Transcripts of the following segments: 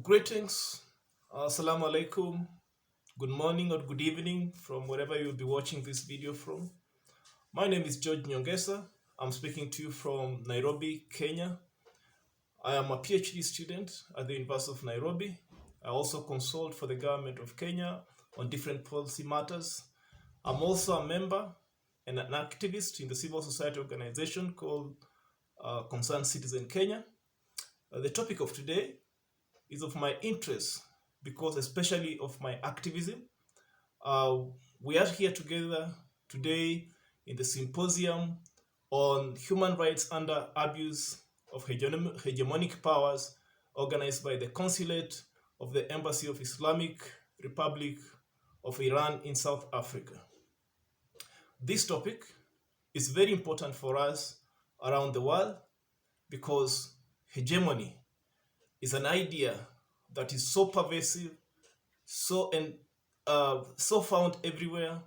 Greetings, assalamu alaikum, good morning or good evening from wherever you'll be watching this video from. My name is Geoge Nyongesa. I'm speaking to you from Nairobi, Kenya. I am a PhD student at the University of Nairobi. I also consult for the government of Kenya on different policy matters. I'm also a member and an activist in the civil society organization called Concerned Citizen Kenya. The topic of today is of my interest because especially of my activism. Uh, we are here together today in the symposium on human rights under abuse of hegemonic powers organized by the Consulate of the Embassy of Islamic Republic of Iran in South Africa. This topic is very important for us around the world because hegemony is an idea that is so pervasive, so found everywhere,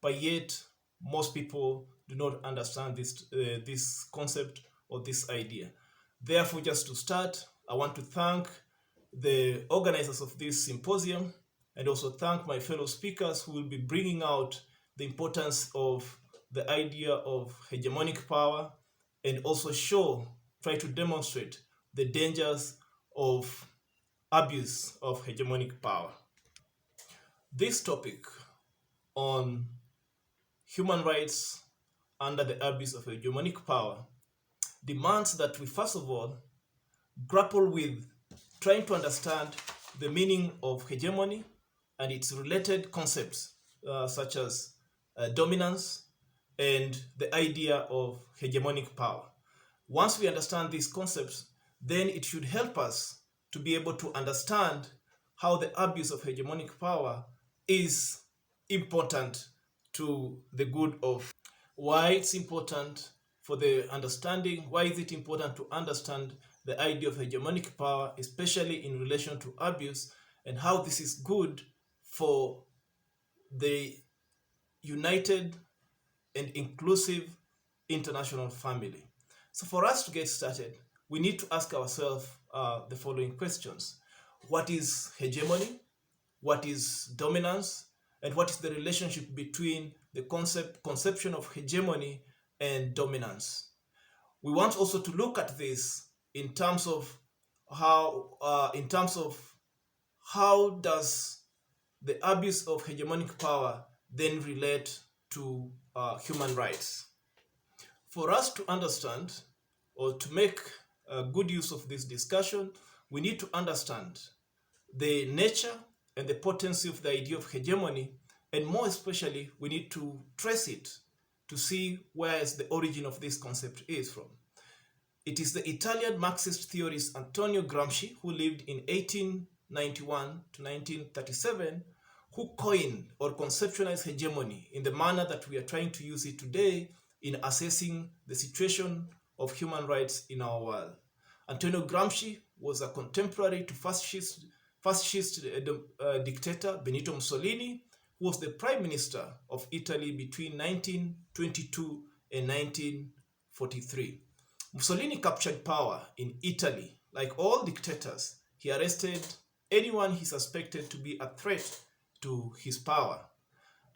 but yet most people do not understand this concept or this idea. Therefore, just to start, I want to thank the organizers of this symposium and also thank my fellow speakers who will be bringing out the importance of the idea of hegemonic power and also try to demonstrate the dangers of abuse of hegemonic power. This topic on human rights under the abuse of hegemonic power demands that we first of all grapple with trying to understand the meaning of hegemony and its related concepts such as dominance and the idea of hegemonic power. Once we understand these concepts, then it should help us to be able to understand how the abuse of hegemonic power is important to the good of why it's important for the understanding, why is it important to understand the idea of hegemonic power, especially in relation to abuse, and how this is good for the united and inclusive international family. So for us to get started, we need to ask ourselves the following questions. What is hegemony? What is dominance? And what is the relationship between the conception of hegemony and dominance? We want also to look at this in terms of how does the abuse of hegemonic power then relate to human rights. For us to understand or to make good use of this discussion, we need to understand the nature and the potency of the idea of hegemony, and more especially, we need to trace it to see where the origin of this concept is from. It is the Italian Marxist theorist Antonio Gramsci, who lived in 1891 to 1937, who coined or conceptualized hegemony in the manner that we are trying to use it today in assessing the situation of human rights in our world. Antonio Gramsci was a contemporary to fascist dictator Benito Mussolini, who was the prime minister of Italy between 1922 and 1943. Mussolini captured power in Italy. Like all dictators, he arrested anyone he suspected to be a threat to his power.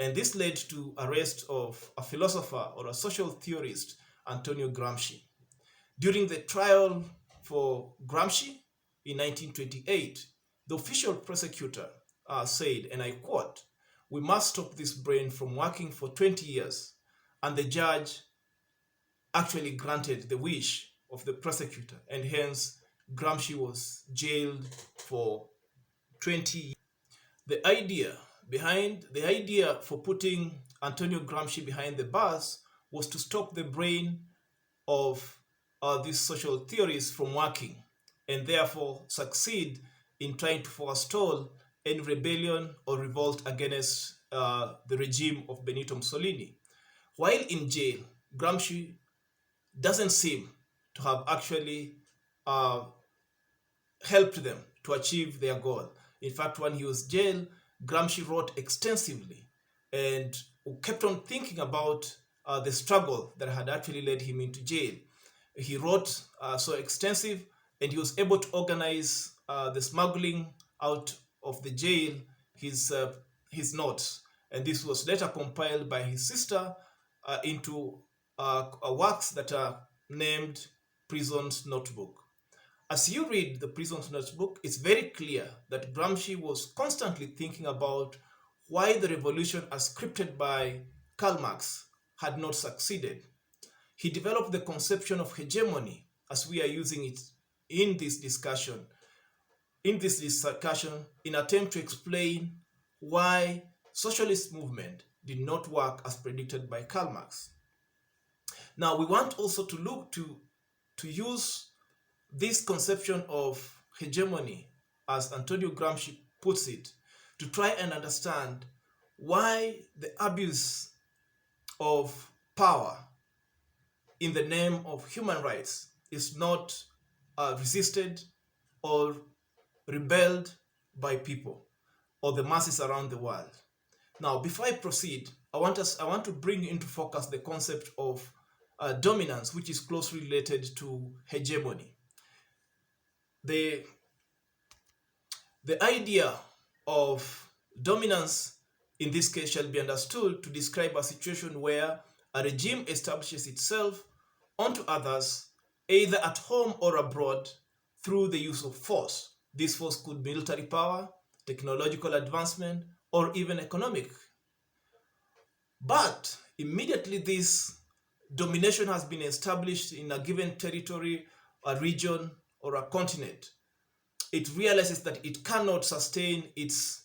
And this led to arrest of a philosopher or a social theorist, Antonio Gramsci. During the trial for Gramsci in 1928, the official prosecutor said, and I quote, "We must stop this brain from working for 20 years." And the judge actually granted the wish of the prosecutor, and hence Gramsci was jailed for 20 years. The idea for putting Antonio Gramsci behind the bars was to stop the brain of these social theories from working and therefore succeed in trying to forestall any rebellion or revolt against the regime of Benito Mussolini. While in jail, Gramsci doesn't seem to have actually helped them to achieve their goal. In fact, when he was jailed, Gramsci wrote extensively and kept on thinking about the struggle that had actually led him into jail. He wrote so extensive, and he was able to organize the smuggling out of the jail his notes, and this was later compiled by his sister into works that are named Prison's Notebook. As you read the Prison's Notebook, it's very clear that Gramsci was constantly thinking about why the revolution as scripted by Karl Marx had not succeeded. He developed the conception of hegemony as we are using it in this discussion. In an attempt to explain why socialist movement did not work as predicted by Karl Marx. Now we want also to look to use this conception of hegemony, as Antonio Gramsci puts it, to try and understand why the abuse of power in the name of human rights is not resisted or rebelled by people or the masses around the world. Now, before I proceed, I want to bring into focus the concept of dominance, which is closely related to hegemony. The idea of dominance in this case shall be understood to describe a situation where a regime establishes itself onto others, either at home or abroad, through the use of force. This force could be military power, technological advancement, or even economic. But immediately this domination has been established in a given territory, a region, or a continent, it realizes that it cannot sustain its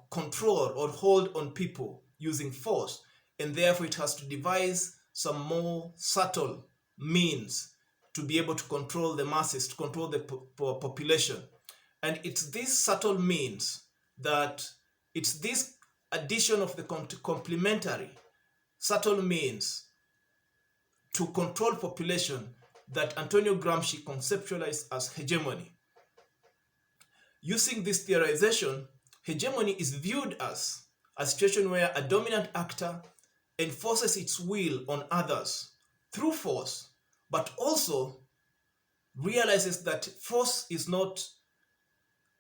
control or hold on people using force, and therefore it has to devise some more subtle means to be able to control the masses, to control the population. And it's these subtle means that it's this addition of the complementary subtle means to control population that Antonio Gramsci conceptualized as hegemony. Using this theorization, hegemony is viewed as a situation where a dominant actor enforces its will on others through force, but also realizes that force is not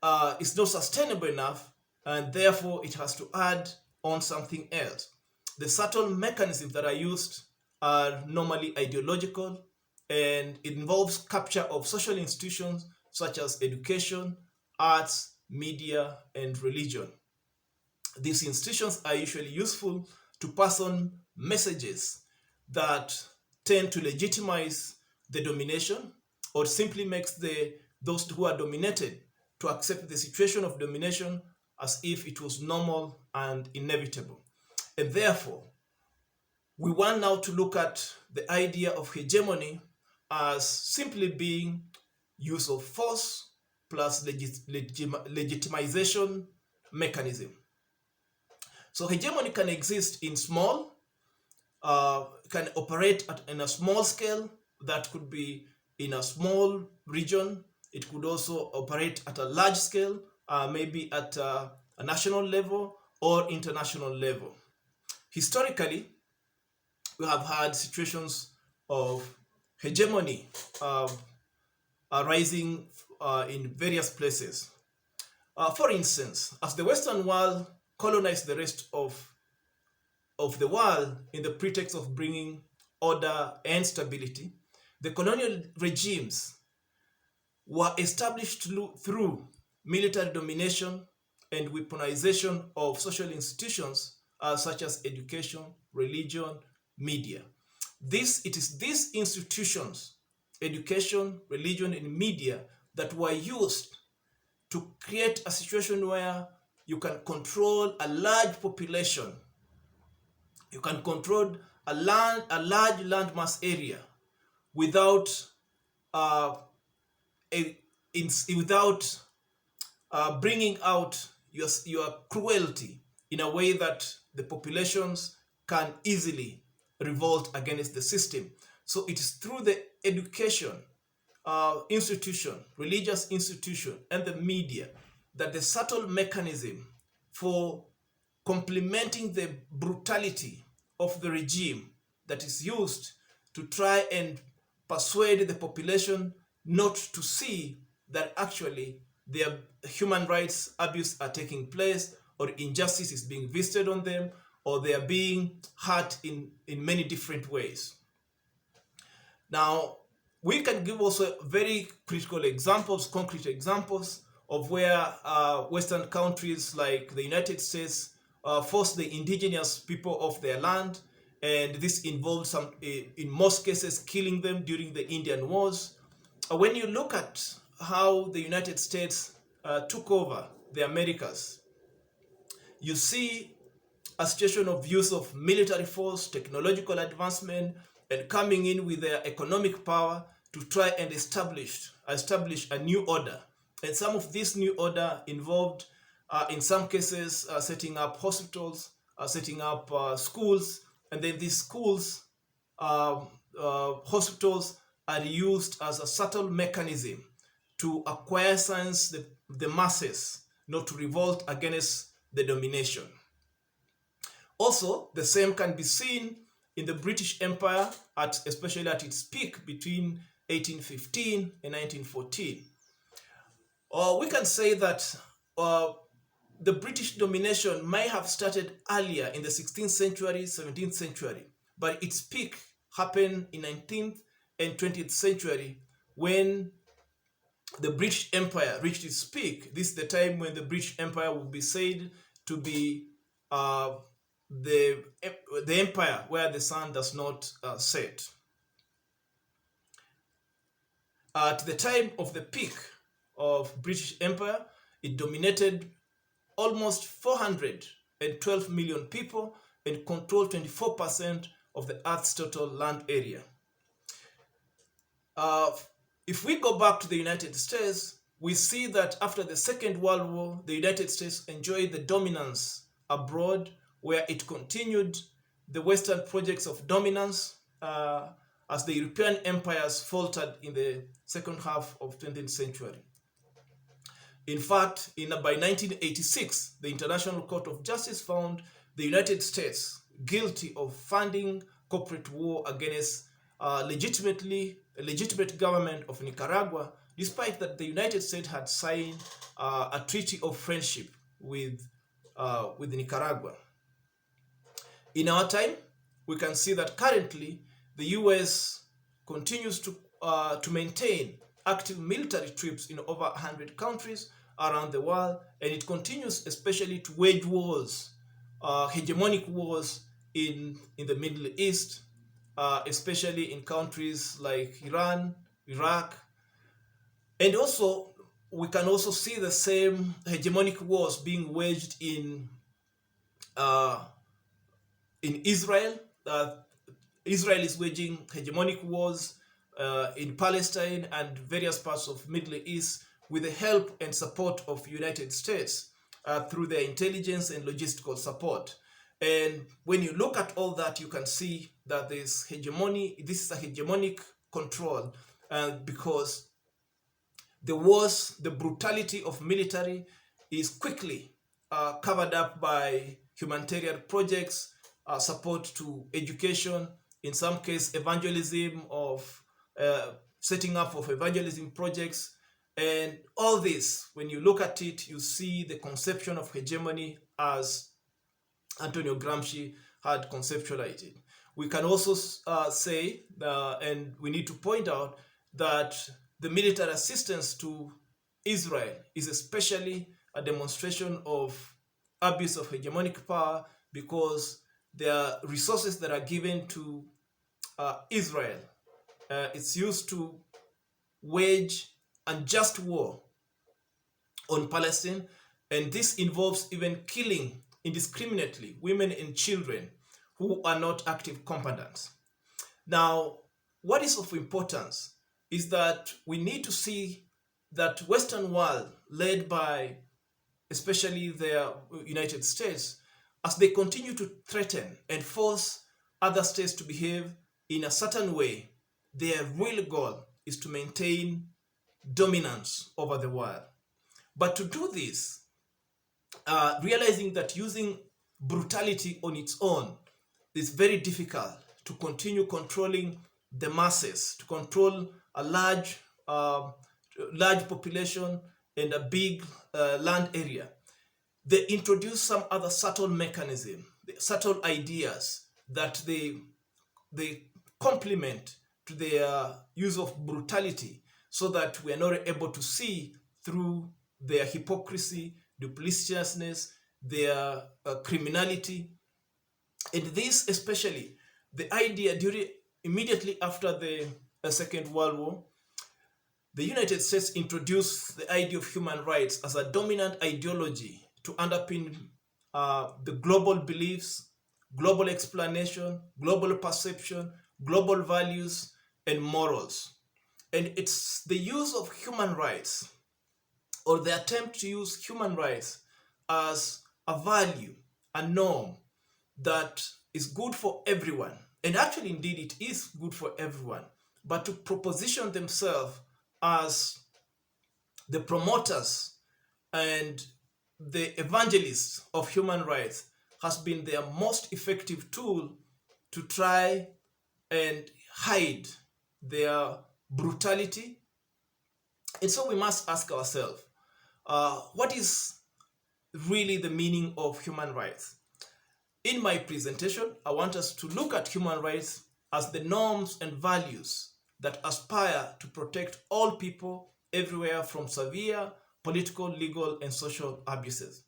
sustainable enough, and therefore it has to add on something else. The subtle mechanisms that are used are normally ideological, and it involves capture of social institutions such as education, arts, media, and religion. These institutions are usually useful to pass on messages that tend to legitimize the domination, or simply makes those who are dominated to accept the situation of domination as if it was normal and inevitable. And therefore, we want now to look at the idea of hegemony as simply being use of force plus legitimization mechanism. So hegemony can exist in small, can operate in a small scale. That could be in a small region. It could also operate at a large scale, maybe at a national level or international level. Historically, we have had situations of hegemony arising in various places. For instance, as the Western world colonized the rest of the world in the pretext of bringing order and stability, the colonial regimes were established through military domination and weaponization of social institutions such as education, religion, media. It is these institutions, education, religion, and media, that were used to create a situation where you can control a large population. You can control a large landmass area without bringing out your cruelty in a way that the populations can easily revolt against the system. So it is through the education institution, religious institution, and the media that the subtle mechanism for complementing the brutality of the regime that is used to try and persuade the population not to see that actually their human rights abuse are taking place, or injustice is being visited on them, or they are being hurt in many different ways. Now, we can give also very critical examples, concrete examples of where Western countries like the United States force the indigenous people off their land, and this involves some, in most cases, killing them during the Indian Wars. When you look at how the United States took over the Americas, you see a situation of use of military force, technological advancement, and coming in with their economic power to try and establish a new order. And some of this new order involved, in some cases, setting up hospitals, setting up schools, and then these schools, hospitals are used as a subtle mechanism to acquire science, the masses, not to revolt against the domination. Also, the same can be seen in the British Empire, especially at its peak between 1815 and 1914. We can say that the British domination may have started earlier in the 16th century, 17th century, but its peak happened in 19th and 20th century when the British Empire reached its peak. This is the time when the British Empire would be said to be the empire where the sun does not set. At the time of the peak of British Empire, it dominated almost 412 million people and controlled 24% of the Earth's total land area. If we go back to the United States, we see that after the Second World War, the United States enjoyed the dominance abroad, where it continued the Western projects of dominance as the European empires faltered in the second half of 20th century. In fact, by 1986, the International Court of Justice found the United States guilty of funding corporate war against legitimate government of Nicaragua, despite that the United States had signed a treaty of friendship with Nicaragua. In our time, we can see that currently the US continues to maintain active military troops in over 100 countries around the world, and it continues especially to wage wars, hegemonic wars in the Middle East, especially in countries like Iran, Iraq, and also we can also see the same hegemonic wars being waged in Israel. Israel is waging hegemonic wars in Palestine and various parts of Middle East with the help and support of United States through their intelligence and logistical support. And when you look at all that, you can see that this is a hegemonic control, because the wars, the brutality of military is quickly covered up by humanitarian projects, support to education, in some case evangelism of setting up of evangelism projects. And all this, when you look at it, you see the conception of hegemony as Antonio Gramsci had conceptualized it. We can also say, and we need to point out, that the military assistance to Israel is especially a demonstration of abuse of hegemonic power, because there are resources that are given to Israel. It's used to wage unjust war on Palestine, and this involves even killing indiscriminately women and children who are not active combatants. Now, what is of importance is that we need to see that Western world, led by especially the United States, as they continue to threaten and force other states to behave in a certain way, their real goal is to maintain dominance over the world. But to do this, realizing that using brutality on its own is very difficult to continue controlling the masses, to control a large large population and a big land area, they introduce some other subtle mechanism, subtle ideas that they complement to their use of brutality, so that we are not able to see through their hypocrisy, duplicitousness, their criminality. And this especially, the idea immediately after the Second World War, the United States introduced the idea of human rights as a dominant ideology to underpin the global beliefs, global explanation, global perception, global values, and morals. And it's the use of human rights, or the attempt to use human rights as a value, a norm that is good for everyone. And actually, indeed, it is good for everyone. But to proposition themselves as the promoters and the evangelists of human rights has been their most effective tool to try and hide their brutality. And so we must ask ourselves, what is really the meaning of human rights? In my presentation, I want us to look at human rights as the norms and values that aspire to protect all people everywhere from severe political, legal, and social abuses.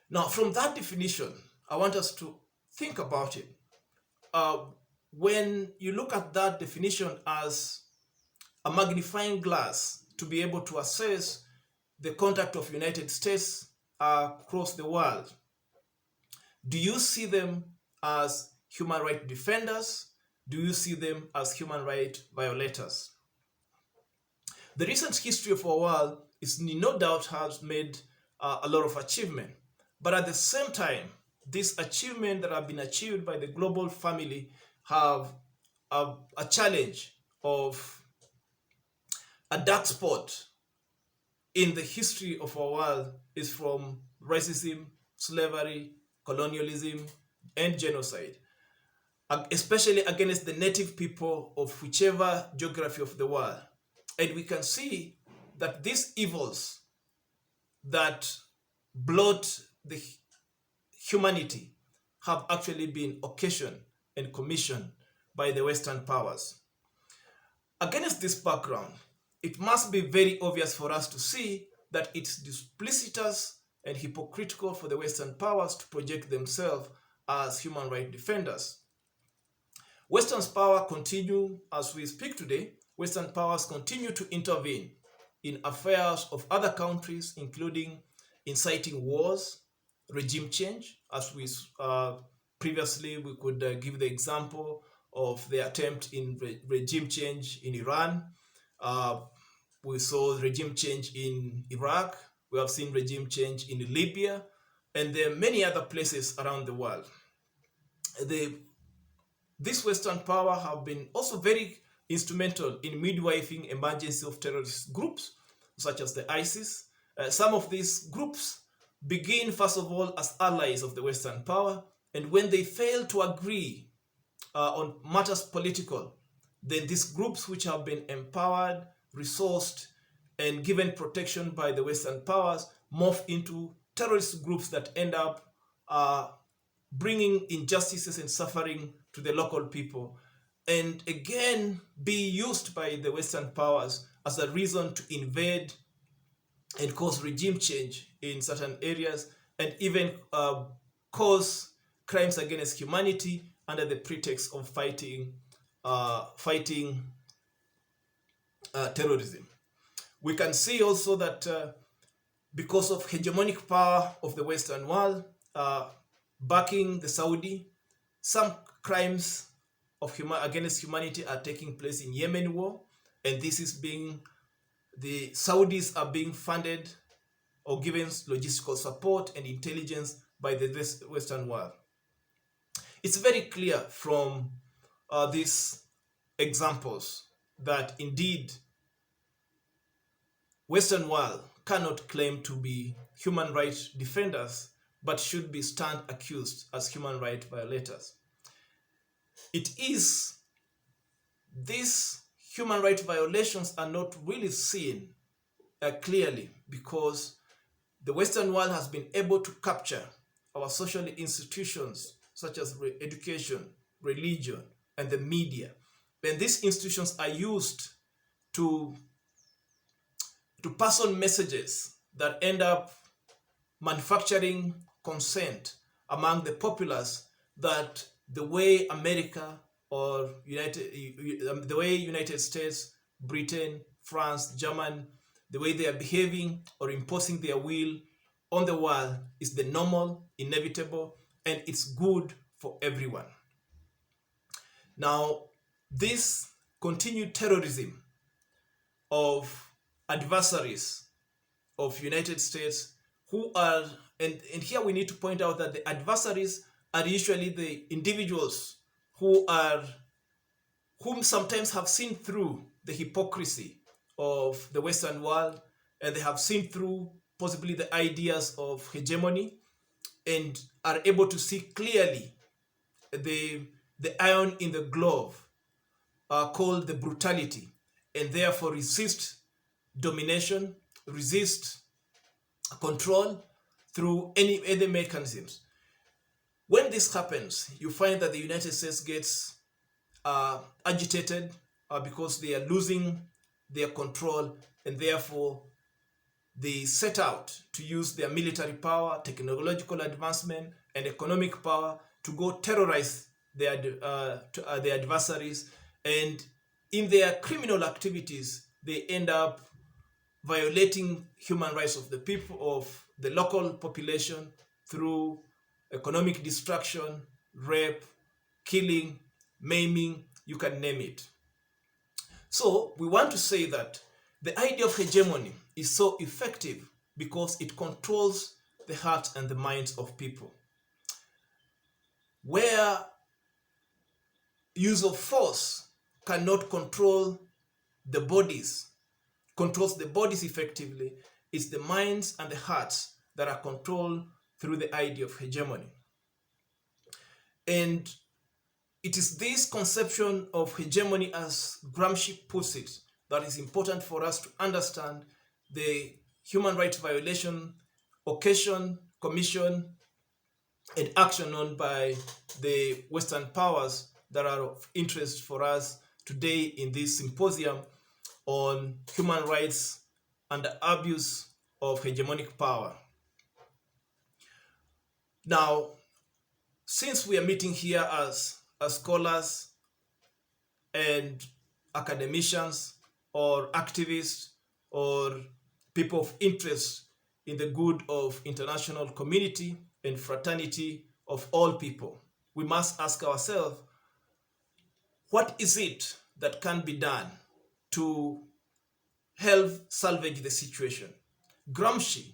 Now, from that definition, I want us to think about it. When you look at that definition as a magnifying glass to be able to assess the conduct of United States across the world, do you see them as human rights defenders? Do you see them as human rights violators? The recent history of our world is no doubt has made a lot of achievement, but at the same time, these achievements that have been achieved by the global family have a challenge of a dark spot in the history of our world is from racism, slavery, colonialism, and genocide, especially against the native people of whichever geography of the world. And we can see that these evils that blot the humanity have actually been occasioned and commissioned by the Western powers. Against this background, it must be very obvious for us to see that it's duplicitous and hypocritical for the Western powers to project themselves as human rights defenders. Western's power continue, as we speak today, Western powers continue to intervene in affairs of other countries, including inciting wars, regime change, as we previously we could give the example of the attempt in regime change in Iran. We saw regime change in Iraq. We have seen regime change in Libya, and there are many other places around the world. This Western power have been also very instrumental in midwifing emergence of terrorist groups, such as the ISIS. Some of these groups begin, first of all, as allies of the Western power, and when they fail to agree on matters political, then these groups which have been empowered, resourced, and given protection by the Western powers morph into terrorist groups that end up bringing injustices and suffering to the local people, and again be used by the Western powers as a reason to invade and cause regime change in certain areas, and even cause crimes against humanity under the pretext of fighting terrorism. We can see also that because of hegemonic power of the Western world backing the Saudi, some crimes of against humanity are taking place in Yemen war, and this is being, the Saudis are being funded or given logistical support and intelligence by the Western world. It's very clear from these examples that indeed Western world cannot claim to be human rights defenders, but should be stand accused as human rights violators. It is these human rights violations are not really seen clearly because the Western world has been able to capture our social institutions such as education, religion, and the media. And these institutions are used to pass on messages that end up manufacturing consent among the populace that the way America or the way United States, Britain, France, Germany, the way they are behaving or imposing their will on the world is the normal, inevitable, and it's good for everyone. Now, this continued terrorism of adversaries of United States who are, and here we need to point out that the adversaries are usually the individuals whom sometimes have seen through the hypocrisy of the Western world, and they have seen through possibly the ideas of hegemony and are able to see clearly the iron in the glove called the brutality, and therefore resist domination, resist control through any other mechanisms. When this happens, you find that the United States gets agitated because they are losing their control, and therefore they set out to use their military power, technological advancement, and economic power to go terrorize their adversaries. And in their criminal activities, they end up violating human rights of the people, of the local population, through economic destruction, rape, killing, maiming, you can name it. So we want to say that the idea of hegemony is so effective because it controls the hearts and the minds of people. Where use of force cannot controls the bodies effectively, it's the minds and the hearts that are controlled through the idea of hegemony. And it is this conception of hegemony, as Gramsci puts it, that is important for us to understand the human rights violation, occasion, commission, and action on by the Western powers that are of interest for us today in this symposium on human rights and the abuse of hegemonic power. Now, since we are meeting here as scholars and academicians or activists or people of interest in the good of international community and fraternity of all people, we must ask ourselves, what is it that can be done to help salvage the situation? Gramsci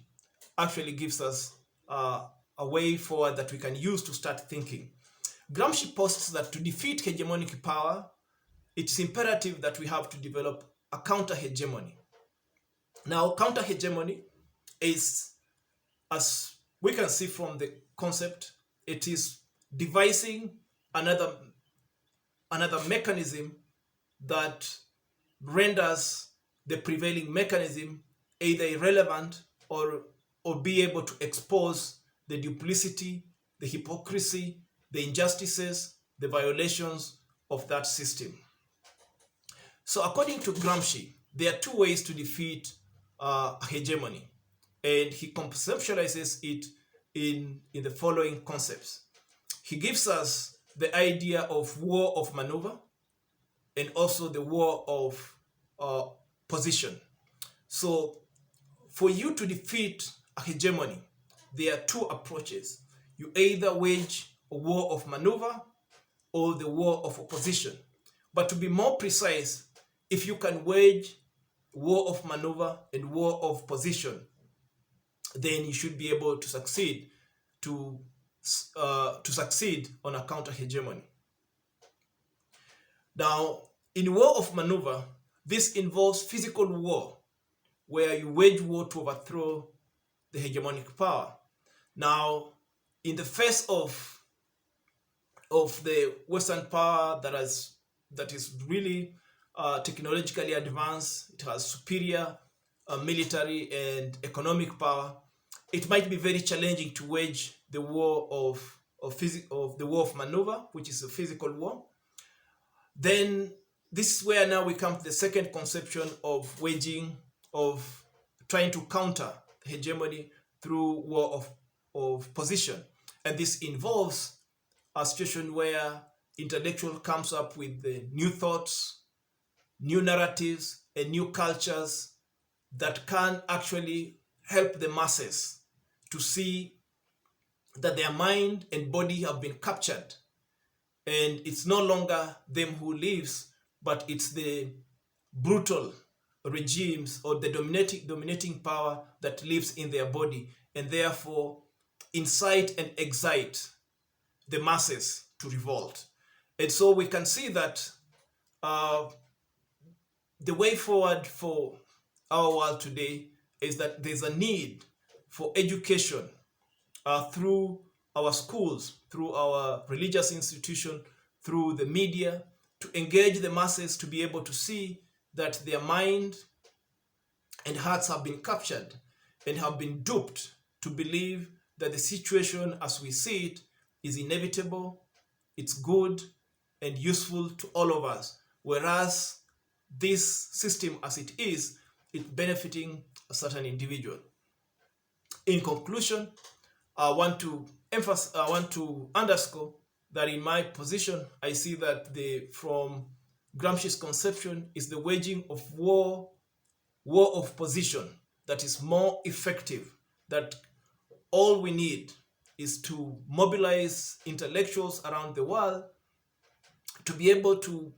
actually gives us a way forward that we can use to start thinking. Gramsci posits that to defeat hegemonic power, it's imperative that we have to develop a counter-hegemony. Now, counter-hegemony is, as we can see from the concept, it is devising another mechanism that renders the prevailing mechanism either irrelevant or be able to expose the duplicity, the hypocrisy, the injustices, the violations of that system. So according to Gramsci, there are two ways to defeat hegemony, and he conceptualizes it in the following concepts. He gives us the idea of war of maneuver and also the war of position. So for you to defeat a hegemony, there are two approaches. You either wage a war of maneuver or the war of opposition. But to be more precise, if you can wage war of maneuver and war of position, then you should be able to succeed on a counter-hegemony. Now, in war of maneuver, this involves physical war, where you wage war to overthrow the hegemonic power. Now, in the face of the Western power that is really technologically advanced, it has superior military and economic power, it might be very challenging to wage the war of the war of maneuver, which is a physical war. Then this is where now we come to the second conception of trying to counter hegemony through war of position. And this involves a situation where intellectual comes up with the new thoughts, new narratives, and new cultures that can actually help the masses to see that their mind and body have been captured, and it's no longer them who lives, but it's the brutal regimes or the dominating power that lives in their body, and therefore incite and excite the masses to revolt. And so we can see that the way forward for our world today is that there's a need for education through our schools, through our religious institution, through the media, to engage the masses to be able to see that their mind and hearts have been captured and have been duped to believe that the situation as we see it is inevitable, it's good and useful to all of us, whereas this system as it is, it's benefiting a certain individual. In conclusion, I want to underscore that in my position, I see that from Gramsci's conception is the waging of war of position that is more effective, that all we need is to mobilize intellectuals around the world to be able to